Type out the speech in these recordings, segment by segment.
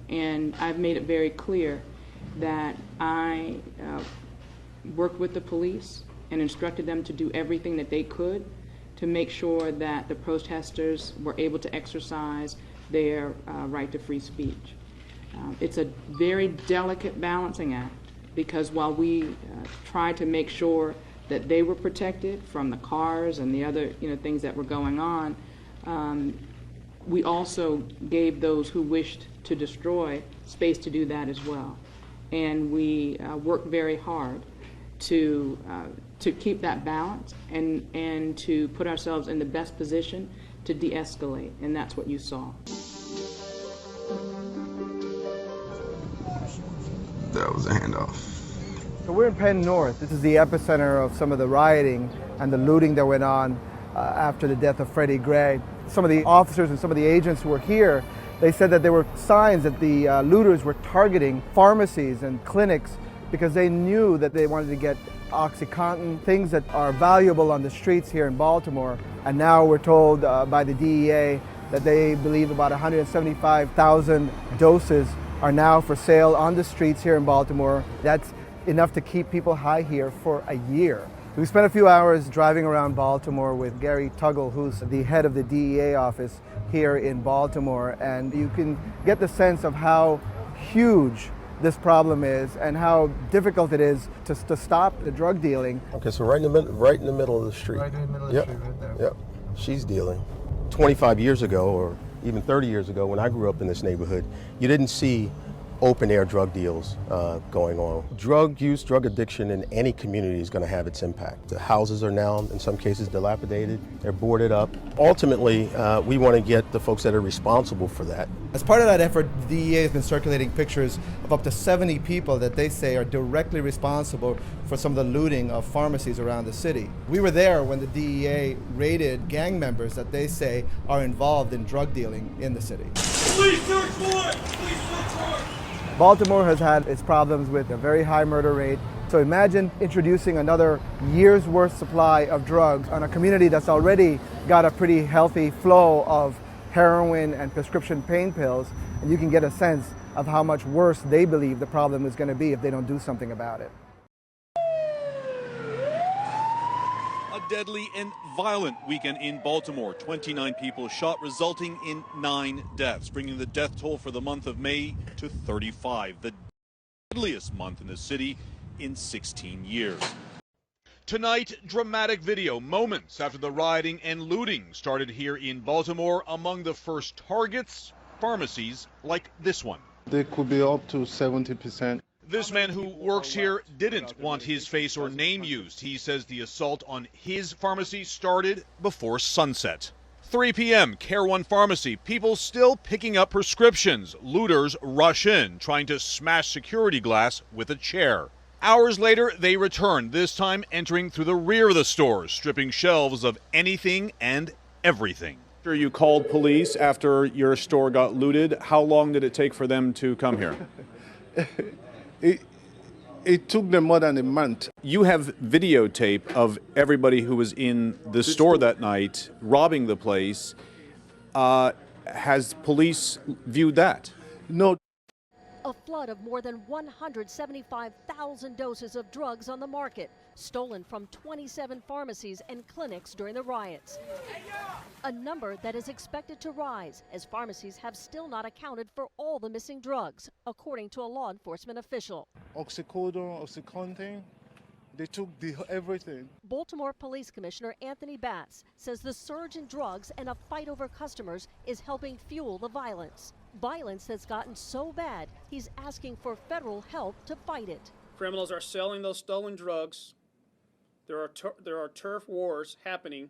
And I've made it very clear that I worked with the police and instructed them to do everything that they could to make sure that the protesters were able to exercise their right to free speech. It's a very delicate balancing act, because while we tried to make sure that they were protected from the cars and the other things that were going on, we also gave those who wished to destroy space to do that as well. And we worked very hard to keep that balance and to put ourselves in the best position to de-escalate, and that's what you saw. That was a handoff. So we're in Penn North. This is the epicenter of some of the rioting and the looting that went on after the death of Freddie Gray. Some of the officers and some of the agents who were here, they said that there were signs that the looters were targeting pharmacies and clinics because they knew that they wanted to get OxyContin, things that are valuable on the streets here in Baltimore. And now we're told by the DEA that they believe about 175,000 doses are now for sale on the streets here in Baltimore. That's enough to keep people high here for a year. We spent a few hours driving around Baltimore with Gary Tuggle, who's the head of the DEA office here in Baltimore, and you can get the sense of how huge this problem is and how difficult it is to stop the drug dealing. Okay, so right in the middle of the street. Right in the middle of the street, right there. Yep, she's dealing. 25 years ago, or even 30 years ago, when I grew up in this neighborhood, you didn't see open air drug deals going on. Drug use, drug addiction in any community is going to have its impact. The houses are now, in some cases, dilapidated. They're boarded up. Ultimately, we want to get the folks that are responsible for that. As part of that effort, the DEA has been circulating pictures of up to 70 people that they say are directly responsible for some of the looting of pharmacies around the city. We were there when the DEA raided gang members that they say are involved in drug dealing in the city. Police search warrant! Police search warrant! Baltimore has had its problems with a very high murder rate. So imagine introducing another year's worth supply of drugs on a community that's already got a pretty healthy flow of heroin and prescription pain pills, and you can get a sense of how much worse they believe the problem is going to be if they don't do something about it. A deadly and violent weekend in Baltimore. 29 people shot, resulting in 9 deaths, bringing the death toll for the month of May to 35, the deadliest month in the city in 16 years. Tonight, dramatic video moments after the rioting and looting started here in Baltimore. Among the first targets, pharmacies like this one. They could be up to 70%. This man who works here didn't want his face or name used. He says the assault on his pharmacy started before sunset. 3 p.m., Care One Pharmacy. People still picking up prescriptions. Looters rush in, trying to smash security glass with a chair. Hours later, they return, this time entering through the rear of the store, stripping shelves of anything and everything. You called police after your store got looted. How long did it take for them to come here? It took them more than a month. You have videotape of everybody who was in the store that night robbing the place. Has police viewed that? No. A flood of more than 175,000 doses of drugs on the market, stolen from 27 pharmacies and clinics during the riots. A number that is expected to rise as pharmacies have still not accounted for all the missing drugs, according to a law enforcement official. OxyContin, they took everything. Baltimore Police Commissioner Anthony Batts says the surge in drugs and a fight over customers is helping fuel the violence. Violence that's gotten so bad, he's asking for federal help to fight it. Criminals are selling those stolen drugs. There are turf wars happening,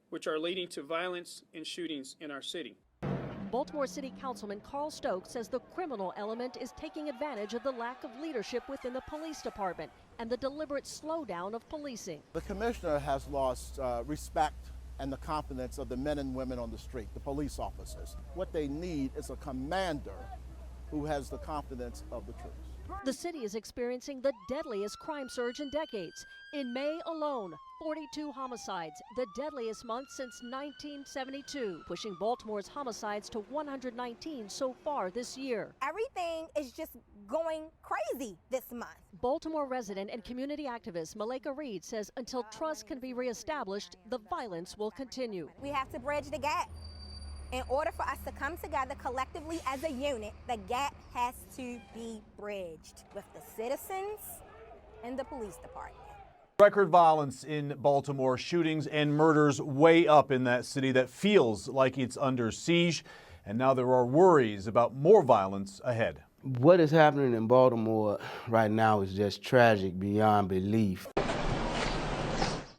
which are leading to violence and shootings in our city. Baltimore City Councilman Carl Stokes says the criminal element is taking advantage of the lack of leadership within the police department and the deliberate slowdown of policing. The commissioner has lost respect and the confidence of the men and women on the street, the police officers. What they need is a commander who has the confidence of the troops. The city is experiencing the deadliest crime surge in decades. In May alone, 42 homicides, the deadliest month since 1972, pushing Baltimore's homicides to 119 so far this year. Everything is just going crazy this month. Baltimore resident and community activist Malika Reed says until trust can be reestablished, the violence will continue. We have to bridge the gap. In order for us to come together collectively as a unit, the gap has to be bridged with the citizens and the police department. Record violence in Baltimore, shootings and murders way up in that city that feels like it's under siege. And now there are worries about more violence ahead. What is happening in Baltimore right now is just tragic beyond belief.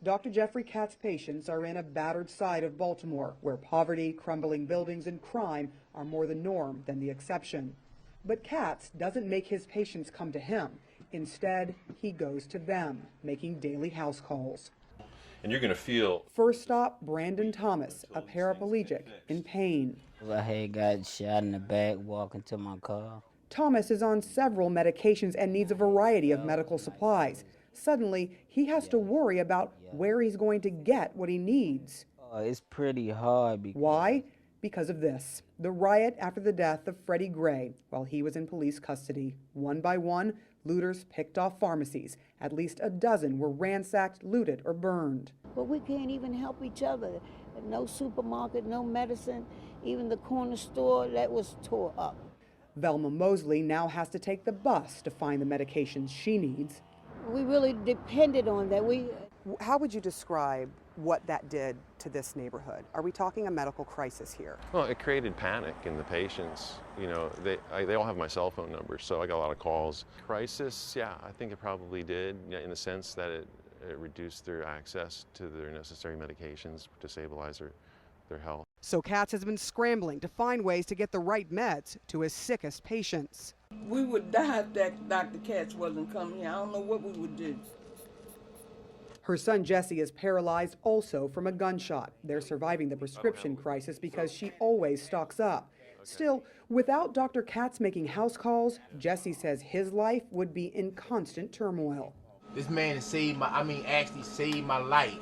Dr. Jeffrey Katz's patients are in a battered side of Baltimore, where poverty, crumbling buildings, and crime are more the norm than the exception. But Katz doesn't make his patients come to him. Instead, he goes to them, making daily house calls. And you're going to feel... First stop, Brandon Thomas, a paraplegic, in pain. I had got shot in the back walking to my car. Thomas is on several medications and needs a variety of medical supplies. Suddenly, he has to worry about where he's going to get what he needs. It's pretty hard. Why? Because of this. The riot after the death of Freddie Gray while he was in police custody. One by one, looters picked off pharmacies. At least a dozen were ransacked, looted, or burned. But we can't even help each other. No supermarket, no medicine, even the corner store, that was tore up. Velma Mosley now has to take the bus to find the medications she needs. We really depended on that. How would you describe what that did to this neighborhood? Are we talking a medical crisis here? Well, it created panic in the patients. You know, they all have my cell phone numbers, so I got a lot of calls. Crisis, yeah, I think it probably did, in the sense that it reduced their access to their necessary medications to stabilize their health. So Katz has been scrambling to find ways to get the right meds to his sickest patients. We would die if that Dr. Katz wasn't coming here. I don't know what we would do. Her son Jesse is paralyzed also from a gunshot. They're surviving the prescription crisis because she always stocks up. Still, without Dr. Katz making house calls, Jesse says his life would be in constant turmoil. This man has actually saved my life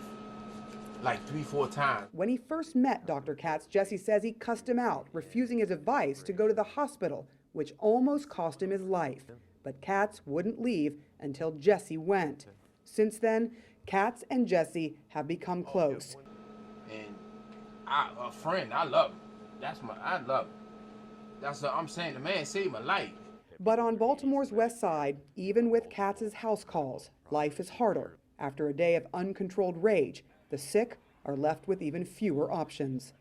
like 3-4 times. When he first met Dr. Katz, Jesse says he cussed him out, refusing his advice to go to the hospital, which almost cost him his life. But Katz wouldn't leave until Jesse went. Since then, Katz and Jesse have become close. And a friend, I love him. I love him. That's what I'm saying. The man saved my life. But on Baltimore's west side, even with Katz's house calls, life is harder. After a day of uncontrolled rage, the sick are left with even fewer options.